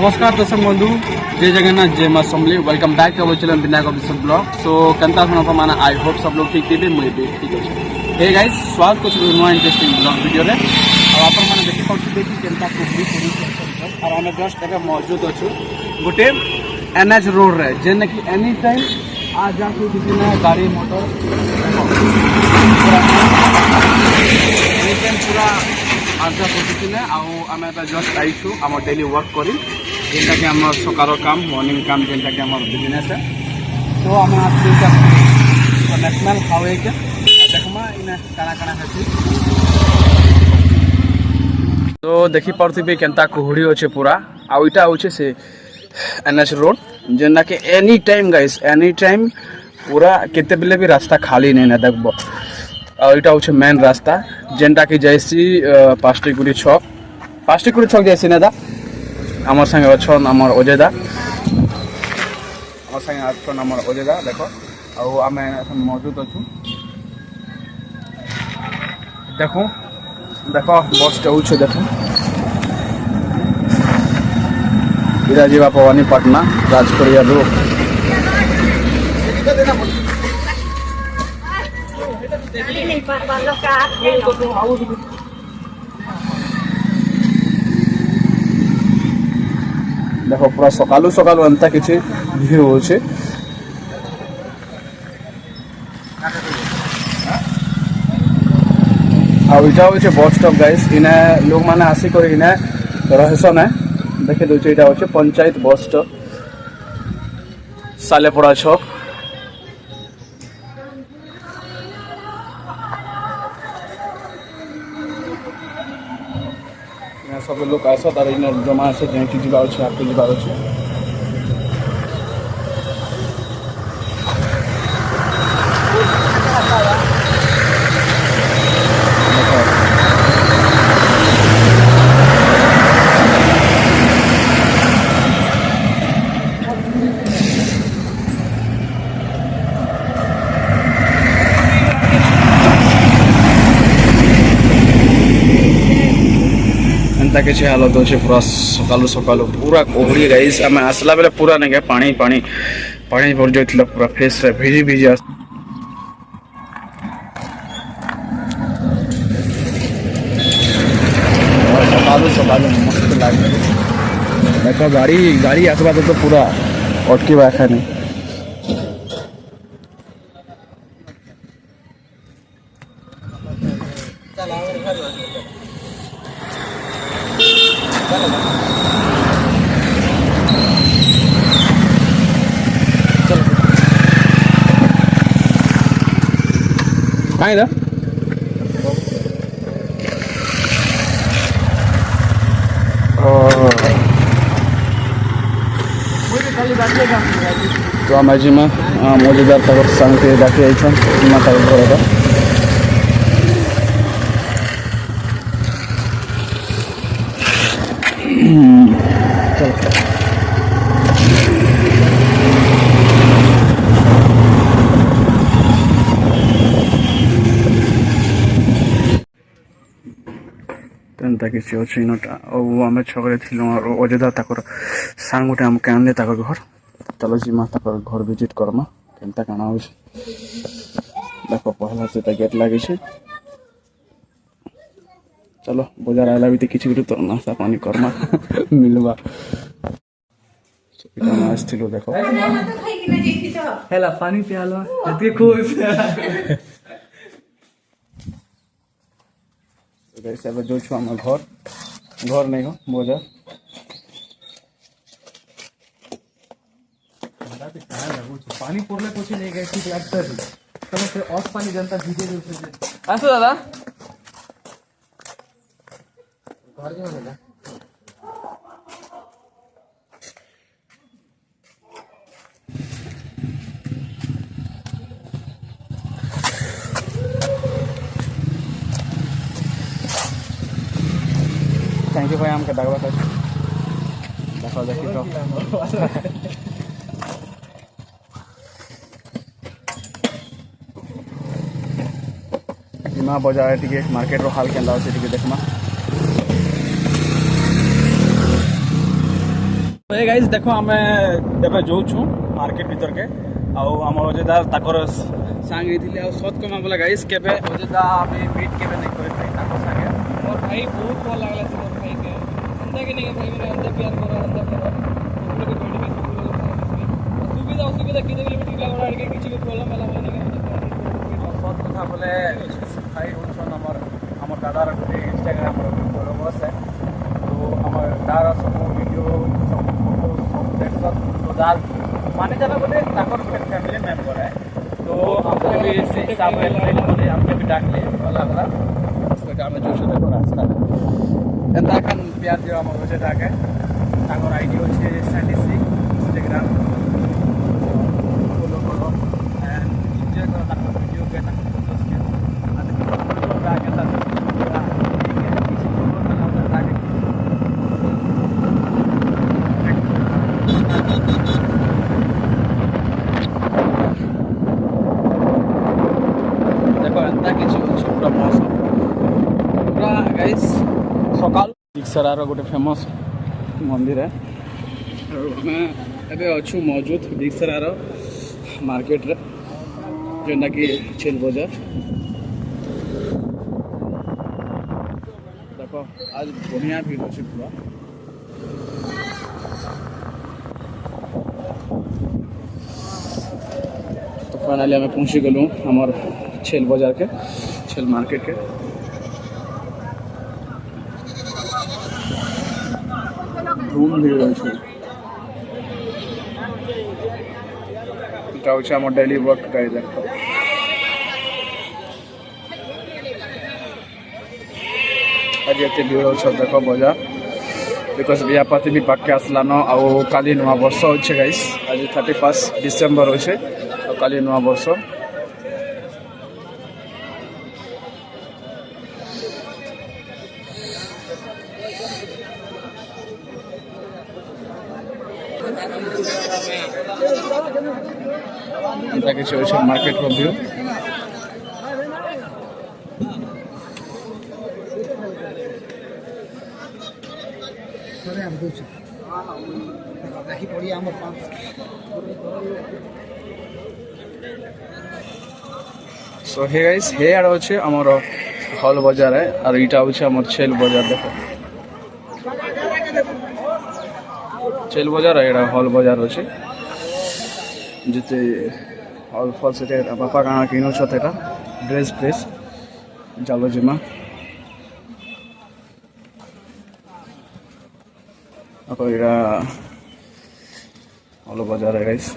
नमस्कार दर्शक बंधु जय जगन्नाथ जय माँ Samalei welcome back to our channel Vinayak official blog. So केनता अपन माना आई होप सब लोग ठीक थे मुझे भी ठीक अच्छे। हे गाइस स्वागत कर नुआ इंटरेस्टिंग ब्लॉग वीडियो रे और आपण माने देखि पाउथिबे कि केनता कुबली पुलिस और हम जस्ट एबे मौजूद अछु गोटे एनएच रोड रे जेने कि एनी टाइम आ जा के किसी ना गाड़ी मोटर एनी टाइम पूरा आजा पहुँची ने आम जस्ट आईसु आम डेली वर्क करी जेनटा कि आम सकार काम मॉर्निंग काम जेनटा कि आम बिजनेस है। तो आम नेशनल हाईवे के देखमा इना काना काना है। तो देखी पार्थी केनता कुहुड़ी अच्छे पूरा आउ इटा होचे से एनएच रोड जेना कि any time guys any time पूरा केते बेले भी रास्ता खाली नहीं ना देखबो। और इटा होचे मेन रास्ता जेनटा कि जैसी पास्टिकुड़ी छक जैसी ना दा आमर संगे अछन आमर अजयदा आमर संगे अछन आमर अजयदा देखो आउ आमे मौजूद अछु देखो देखो बस होचे देखो इरा जीवा भवानीपाटना राजकोरिया रोड देखो पूरा सकालू सकालू अंता किसी भीड़ होचे आउ इटा होचे बस स्टॉप गाइस इने लोग माने आसी कर इने रहसन है देखे दोचे इटा होचे पंचायत बस स्टॉप सालेपड़ा छक सब लोग आस तार जमा आसे जैसे जीवार अच्छे आपके जीवार अच्छे किसी हालत अच्छे पूरा सकालू सकालू पूरा कोहड़ी गाइस आम आसला बेले पूरा नहीं गया पानी पानी पानी भर जाता पूरा फेस रे भिजी भिजी सकालू सकालू मस्त लगे देखो गाड़ी गाड़ी आसवा तो पूरा अटकी बाखा नहीं कहाँ इधर तो आम आज मजेदार तक संग डाकी आई माता घर का एंता किसी अच्छे इनटा आम छकरे थी अजयदा तक सांग गोटे आम आने तक घर चलो जीमा तक घर विजिट करमा केनता काना हो देख पहला से गेट लगे चलो बाजार आला भी किसी तो नाश्ता पानी करमा मिलवा आसो देख पानी पियाल खुश जो छु आम घर घर नहीं हो बाजार पानी पड़ले कुछ नहीं गए ठीक लगता है तब फिर ऑफ पानी जनता भीजे आसो दादा घर के माने थैंक यू भाई हमके दगवा देखो देखी तो जिमा बजार टे मार्केट हाल के देखमा ए गाइस देखो आमे एबे जोछु मार्केट भीतर के आउ हमर ओजेदार ताकर सांग रहिथिले आ सत कमा बोला गाइस केबे ओजेदा आमे मीट केबे नै करे भाई ताको संगे और भाई बहुत भल लागला से मोर भाई के अंदर के नहीं भाई मैंने अंदर प्यार करो अंदर करो लोग के बैठ में सुविधा असुविधा किने के मीटिंग लागो आड़ के किछि के प्रॉब्लम होला नहीं के सत कथा बोले भाई होछन हमर दादार गुटे इंस्टाग्राम रो फॉलोअर्स है तो हमर दादा सब वीडियो दाल माने जाना बोले ताकर बोले फैमिली मेंबर है तो हमको भी इसी हिसाब से बोले हमके भी डाक ले वाला वाला तो काम जो से देखो रास्ता एंदा खान प्यार जो हम होचे डाके ताकर आईडी होचे स्टैटिस्टिक इंस्टाग्राम फॉलो करो एंड एंजॉय करो ताकर वीडियो के ताकर फोटोस के आते डाके ताकर गाइस सकाल दिक्सरार गोटे फेमस मंदिर है एबे अच्छु मौजूद दिक्सरार मार्केट रे जेना कि छेल बाजार देखो आज बढ़िया भीड़ अच्छे पूरा तो फाइनली हमें पहुँची गलूँ हमार छेल बाजार के छेल मार्केट के धूम भीड़ अच्छे এটা হচ্ছে আমার ডেইলি ওয়ার্ক গাড়ি দেখো আজ এতে ভিড় হচ্ছে দেখো বাজার বিকজ বিয়াপাতি भी পাকে আসলানো ଆଉ কালি নয়া বর্ষ হচ্ছে গাইস আজ 31 ডিসেম্বর হচ্ছে ଆଉ কালি নয়া বর্ষ এটা কিছু হচ্ছে market view so hey guys hey আর হচ্ছে আমার হল বাজার আর এটা হচ্ছে আমার ছেল বাজার দেখো ছেল বাজার আর এটা হল বাজার হচ্ছে যেতে হল ফল সেটা বাপা কাଣା কিনুছ এটা ড্রেস ফ্রেস জালো জিমা আকৌ এটা হল বাজার গাইস